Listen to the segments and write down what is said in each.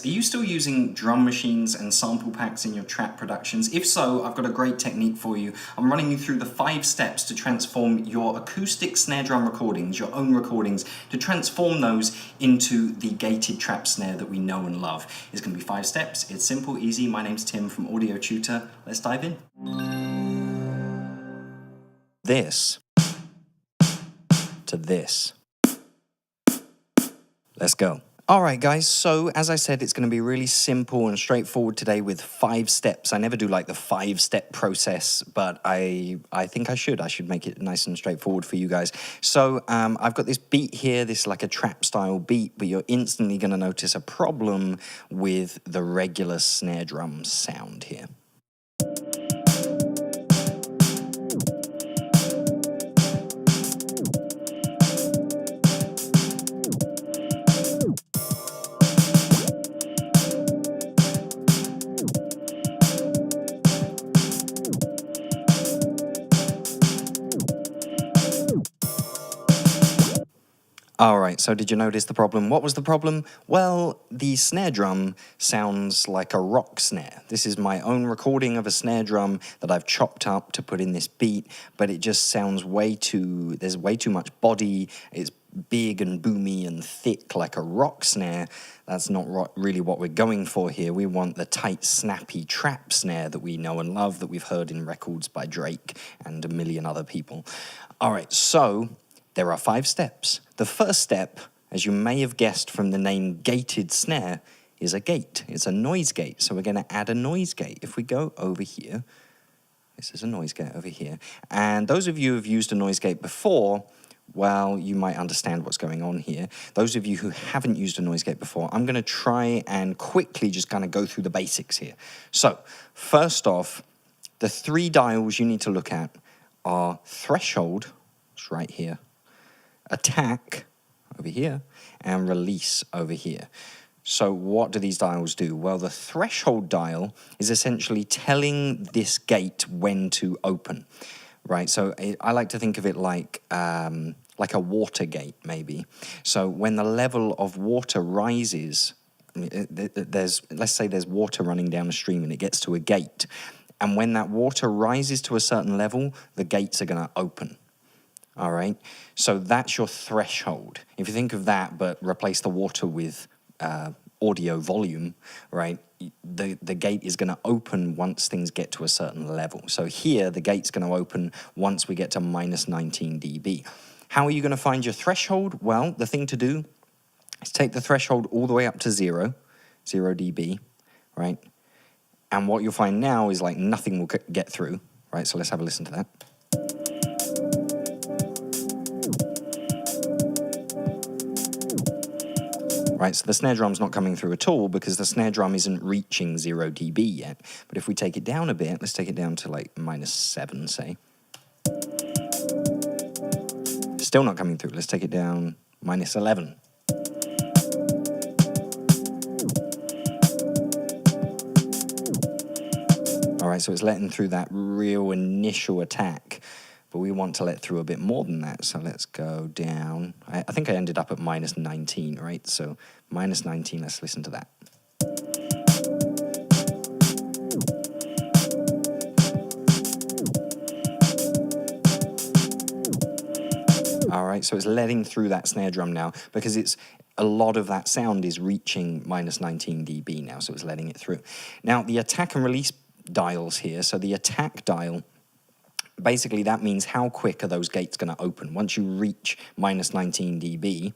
Are you still using drum machines and sample packs in your trap productions? If so, I've got a great technique for you. I'm running you through the 5 steps to transform your acoustic snare drum recordings, your own recordings, to transform those into the gated trap snare that we know and love. It's going to be 5 steps. It's simple, easy. My name's Tim from Audio Tutor. Let's dive in. This to this. Let's go. All right, guys, so as I said, it's going to be really simple and straightforward today with 5 steps. I never do like the 5-step process, but I think I should. I should make it nice and straightforward for you guys. So I've got this beat here. This is like a trap style beat, but you're instantly going to notice a problem with the regular snare drum sound here. All right, so did you notice the problem? What was the problem? Well, the snare drum sounds like a rock snare. This is my own recording of a snare drum that I've chopped up to put in this beat, but it just sounds there's way too much body. It's big and boomy and thick like a rock snare. That's not really what we're going for here. We want the tight, snappy trap snare that we know and love, that we've heard in records by Drake and a million other people. All right, so there are 5 steps. The first step, as you may have guessed from the name gated snare, is a gate. It's a noise gate. So we're going to add a noise gate. If we go over here, this is a noise gate over here. And those of you who have used a noise gate before, well, you might understand what's going on here. Those of you who haven't used a noise gate before, I'm going to try and quickly just kind of go through the basics here. So first off, the 3 dials you need to look at are threshold, it's right here, attack over here, and release over here. So what do these dials do? Well, the threshold dial is essentially telling this gate when to open, right? So I like to think of it like a water gate, maybe. So when the level of water rises, let's say there's water running down a stream and it gets to a gate, and when that water rises to a certain level, the gates are going to open. All right, so that's your threshold. If you think of that, but replace the water with audio volume, right, the gate is going to open once things get to a certain level. So here, the gate's going to open once we get to minus 19 dB. How are you going to find your threshold? Well, the thing to do is take the threshold all the way up to 0 dB, right? And what you'll find now is like nothing will get through, right? So let's have a listen to that. Right, so the snare drum's not coming through at all because the snare drum isn't reaching 0 dB yet. But if we take it down a bit, let's take it down to like -7, say. Still not coming through. Let's take it down -11. All right, so it's letting through that real initial attack, but we want to let through a bit more than that. So let's go down. I think I ended up at -19, right? So -19, let's listen to that. All right, so it's letting through that snare drum now because a lot of that sound is reaching -19 dB now, so it's letting it through. Now, the attack and release dials here, so the attack dial, basically that means how quick are those gates going to open. Once you reach -19 dB,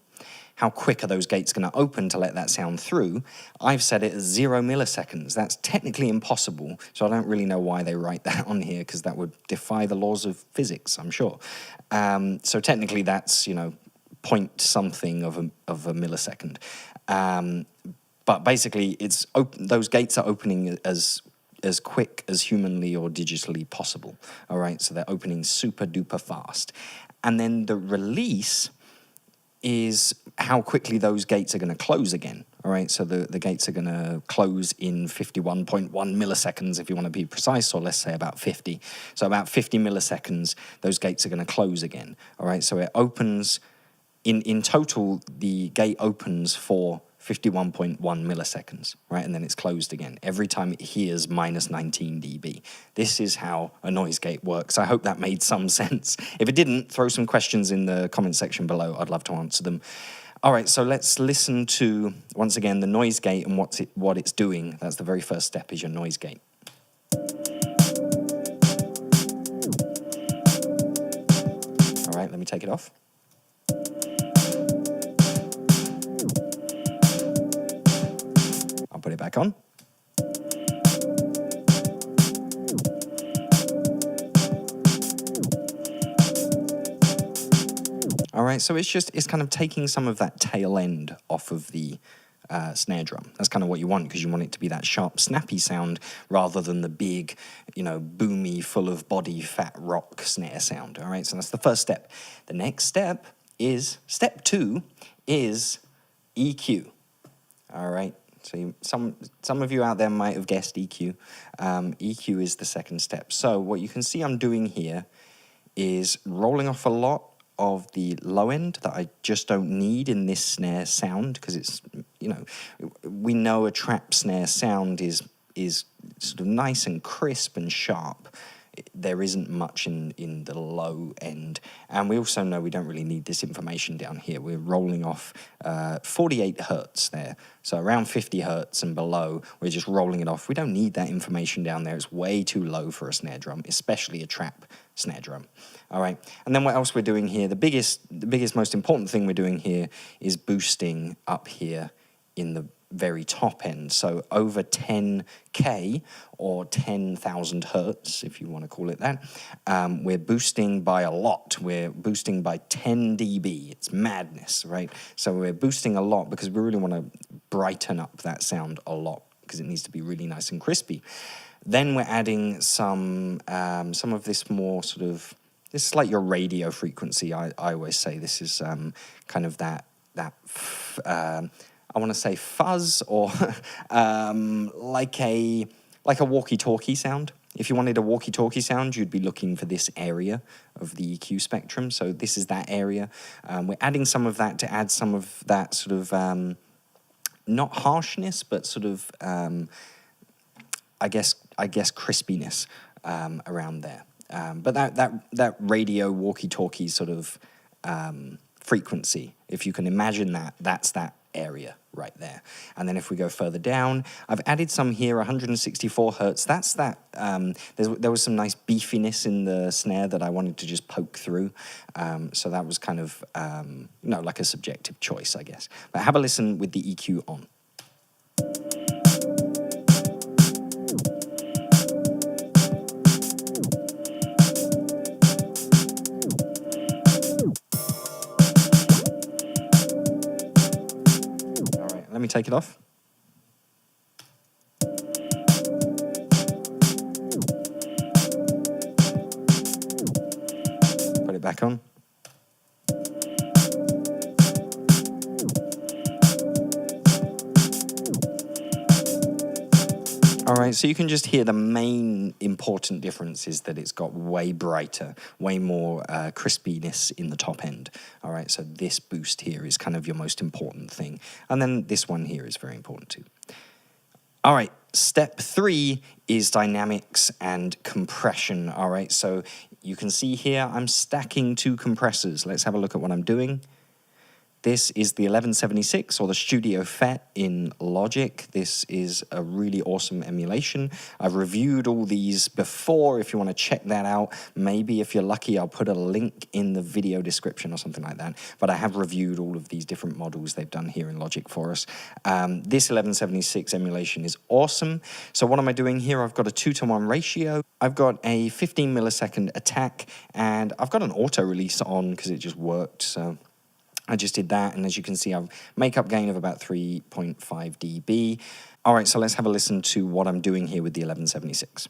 how quick are those gates going to open to let that sound through? I've set it as 0 milliseconds. That's technically impossible, so I don't really know why they write that on here, because that would defy the laws of physics, I'm sure. So technically that's, point something of a millisecond. But basically, those gates are opening as quick as humanly or digitally possible. All right, so they're opening super duper fast. And then the release is how quickly those gates are going to close again. All right, so the gates are going to close in 51.1 milliseconds, if you want to be precise, or let's say about 50. So about 50 milliseconds, those gates are going to close again. All right, so it opens, in total, the gate opens for 51.1 milliseconds, right? And then it's closed again every time it hears minus 19 dB. This is how a noise gate works. I hope that made some sense. If it didn't, throw some questions in the comment section below. I'd love to answer them. All right, so let's listen to, once again, the noise gate and what it's doing. That's the very first step, is your noise gate. All right, let me take it off. I'll put it back on. All right, so it's kind of taking some of that tail end off of the snare drum. That's kind of what you want, because you want it to be that sharp, snappy sound rather than the big, boomy, full of body, fat rock snare sound. All right, so that's the first step. The next step is, step 2 is EQ. All right, so some of you out there might have guessed EQ. EQ is the second step. So what you can see I'm doing here is rolling off a lot of the low end that I just don't need in this snare sound, because it's, we know a trap snare sound is sort of nice and crisp and sharp. There isn't much in the low end. And we also know we don't really need this information down here. We're rolling off 48 hertz there. So around 50 hertz and below, we're just rolling it off. We don't need that information down there. It's way too low for a snare drum, especially a trap snare drum. All right. And then what else we're doing here? The biggest, most important thing we're doing here is boosting up here in the very top end. So over 10K or 10,000 hertz, if you want to call it that, we're boosting by a lot. We're boosting by 10 dB. It's madness, right? So we're boosting a lot because we really want to brighten up that sound a lot, because it needs to be really nice and crispy. Then we're adding some of this more sort of, this is like your radio frequency. I always say this is kind of that I want to say fuzz, or like a walkie-talkie sound. If you wanted a walkie-talkie sound, you'd be looking for this area of the EQ spectrum. So this is that area. We're adding some of that to add some of that sort of not harshness, but sort of I guess crispiness around there. But that radio walkie-talkie sort of frequency, if you can imagine that, that's that area right there. And then if we go further down, I've added some here, 164 hertz. That's that, there was some nice beefiness in the snare that I wanted to just poke through. So that was kind of, like a subjective choice, I guess. But have a listen with the EQ on. Let me take it off. Put it back on. All right, so you can just hear the main important difference is that it's got way brighter, way more crispiness in the top end. All right, so this boost here is kind of your most important thing. And then this one here is very important too. All right, step 3 is dynamics and compression. All right, so you can see here I'm stacking 2 compressors. Let's have a look at what I'm doing. This is the 1176, or the Studio FET in Logic. This is a really awesome emulation. I've reviewed all these before. If you want to check that out, maybe if you're lucky, I'll put a link in the video description or something like that. But I have reviewed all of these different models they've done here in Logic for us. This 1176 emulation is awesome. So what am I doing here? I've got a 2:1 ratio. I've got a 15 millisecond attack, and I've got an auto release on because it just worked. So I just did that, and as you can see, I've makeup gain of about 3.5 dB. All right, so let's have a listen to what I'm doing here with the 1176.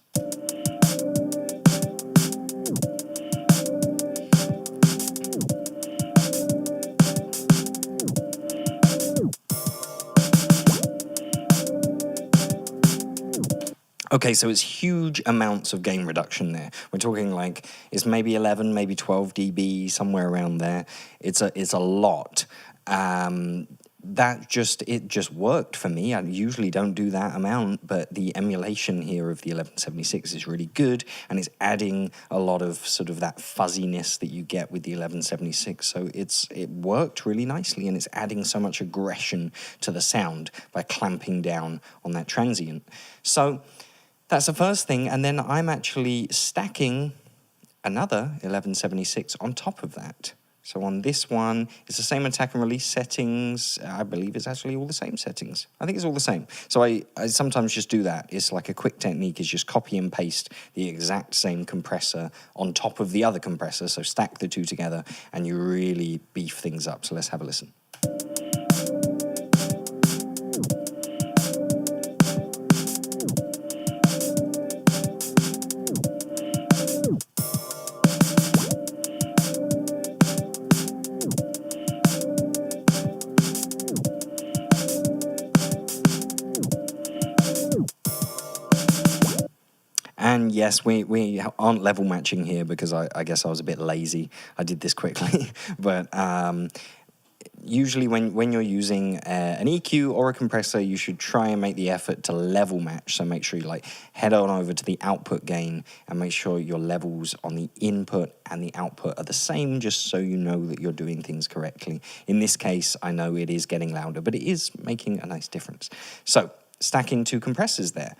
Okay, so it's huge amounts of gain reduction there. We're talking like, it's maybe 11, maybe 12 dB, somewhere around there. It's a lot. it just worked for me. I usually don't do that amount, but the emulation here of the 1176 is really good, and it's adding a lot of sort of that fuzziness that you get with the 1176. So it worked really nicely, and it's adding so much aggression to the sound by clamping down on that transient. So that's the first thing, and then I'm actually stacking another 1176 on top of that. So on this one, it's the same attack and release settings. I believe it's actually all the same settings. I think it's all the same. So I sometimes just do that. It's like a quick technique is just copy and paste the exact same compressor on top of the other compressor. So stack the two together and you really beef things up. So let's have a listen. And yes, we aren't level matching here because I guess I was a bit lazy. I did this quickly. But usually when you're using an EQ or a compressor, you should try and make the effort to level match. So make sure you like head on over to the output gain and make sure your levels on the input and the output are the same, just so you know that you're doing things correctly. In this case, I know it is getting louder, but it is making a nice difference. So stacking two compressors there.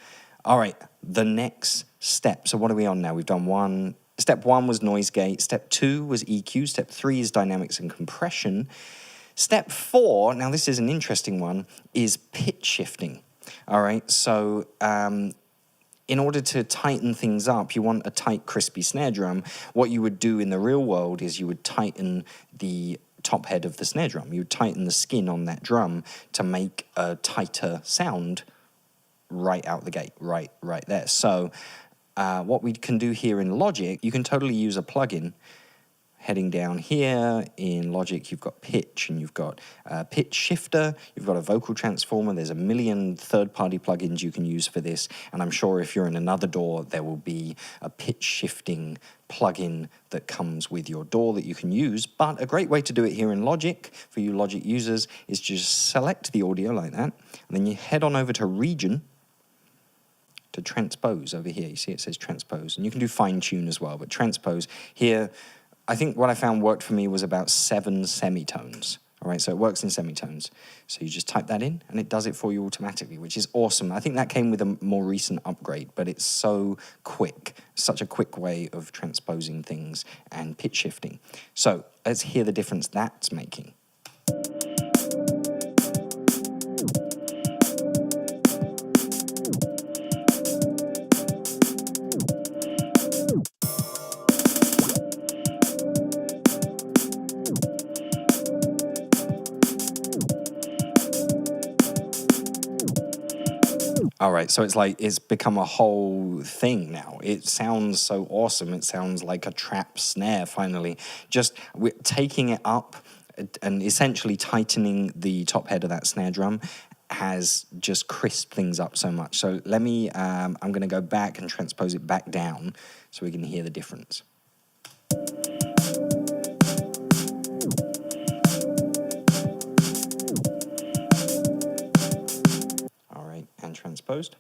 All right, the next step. So what are we on now? We've done one. Step one was noise gate. Step two was EQ. Step three is dynamics and compression. Step four, now this is an interesting one, is pitch shifting. All right, so in order to tighten things up, you want a tight, crispy snare drum. What you would do in the real world is you would tighten the top head of the snare drum. You would tighten the skin on that drum to make a tighter sound right out the gate, right there. So what we can do here in Logic, you can totally use a plugin. Heading down here in Logic, you've got pitch and you've got pitch shifter, you've got a vocal transformer. There's a million third-party plugins you can use for this, and I'm sure if you're in another DAW, there will be a pitch shifting plugin that comes with your DAW that you can use. But a great way to do it here in Logic, for you Logic users, is just select the audio like that, and then you head on over to Region, to transpose over here. You see it says transpose, and you can do fine tune as well, but transpose here, I think what I found worked for me was about 7 semitones. All right, so it works in semitones. So you just type that in and it does it for you automatically, which is awesome. I think that came with a more recent upgrade, but it's so quick, such a quick way of transposing things and pitch shifting. So let's hear the difference that's making. All right, so it's become a whole thing now. It sounds so awesome. It sounds like a trap snare finally. Just we're taking it up and essentially tightening the top head of that snare drum has just crisped things up so much. So let me, I'm going to go back and transpose it back down so we can hear the difference. All right, and transposed.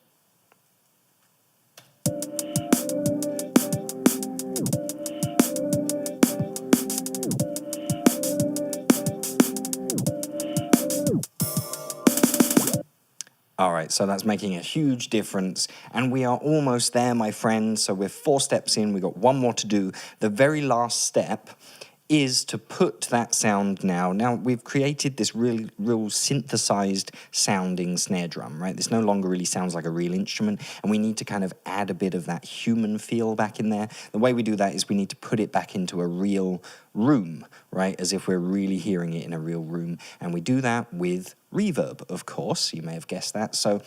All right, so that's making a huge difference, and we are almost there, my friends. So we're 4 steps in, we've got one more to do. The very last step is to put that sound now. Now, we've created this real synthesized sounding snare drum, right? This no longer really sounds like a real instrument, and we need to kind of add a bit of that human feel back in there. The way we do that is we need to put it back into a real room, right? As if we're really hearing it in a real room, and we do that with Reverb, of course. You may have guessed that. So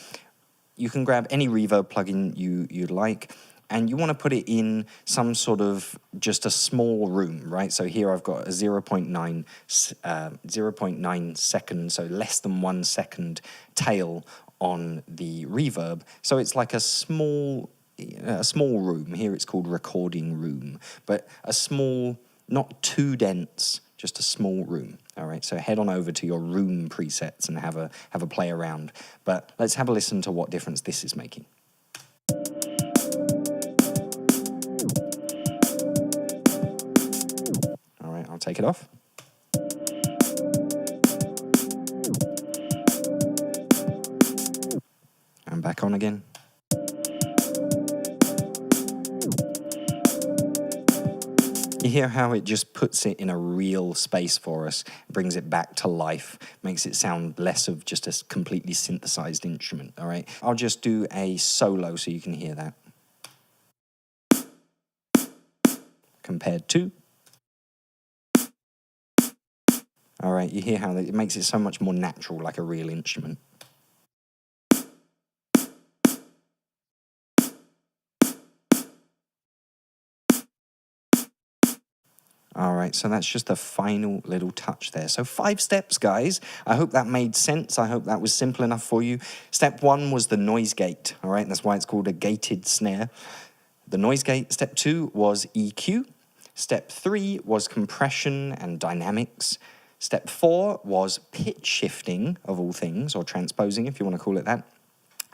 you can grab any Reverb plugin you'd like, and you want to put it in some sort of just a small room, right? So here I've got a 0.9 second, so less than 1 second tail on the reverb. So it's like a small room. Here it's called recording room, but a small, not too dense, just a small room. All right, so head on over to your room presets and have a play around. But let's have a listen to what difference this is making. All right, I'll take it off. And back on again. You hear how it just puts it in a real space for us, brings it back to life, makes it sound less of just a completely synthesized instrument, all right? I'll just do a solo so you can hear that. Compared to. All right, you hear how it makes it so much more natural, like a real instrument. All right, so that's just the final little touch there. So 5 steps, guys. I hope that made sense. I hope that was simple enough for you. Step 1 was the noise gate, all right? That's why it's called a gated snare. The noise gate. Step 2 was EQ. Step 3 was compression and dynamics. Step 4 was pitch shifting, of all things, or transposing, if you want to call it that.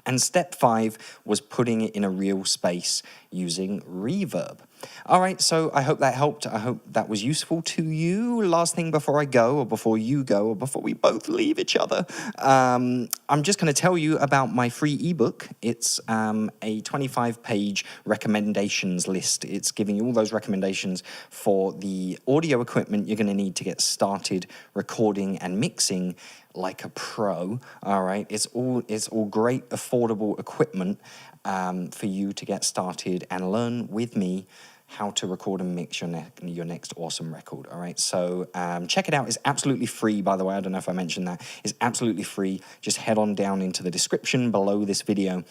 And step 5 was putting it in a real space using reverb. All right, so I hope that helped. I hope that was useful to you. Last thing before I go, or before you go, or before we both leave each other, I'm just going to tell you about my free ebook. It's a 25-page recommendations list. It's giving you all those recommendations for the audio equipment you're going to need to get started recording and mixing like a pro. All right, it's all great, affordable equipment for you to get started and learn with me how to record and mix your next awesome record. All right, so check it out. It's absolutely free, by the way. I don't know if I mentioned that. It's absolutely free. Just head on down into the description below this video.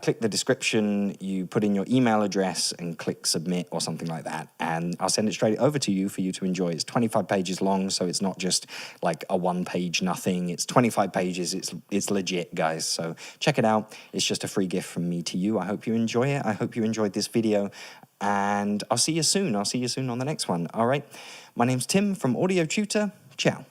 Click the description, you put in your email address and click submit or something like that, and I'll send it straight over to you for you to enjoy. It's 25 pages long, so it's not just like a 1-page nothing. It's 25 pages. It's legit, guys. So check it out. It's just a free gift from me to you. I hope you enjoy it. I hope you enjoyed this video, and I'll see you soon. I'll see you soon on the next one. All right. My name's Tim from Audio Tutor. Ciao.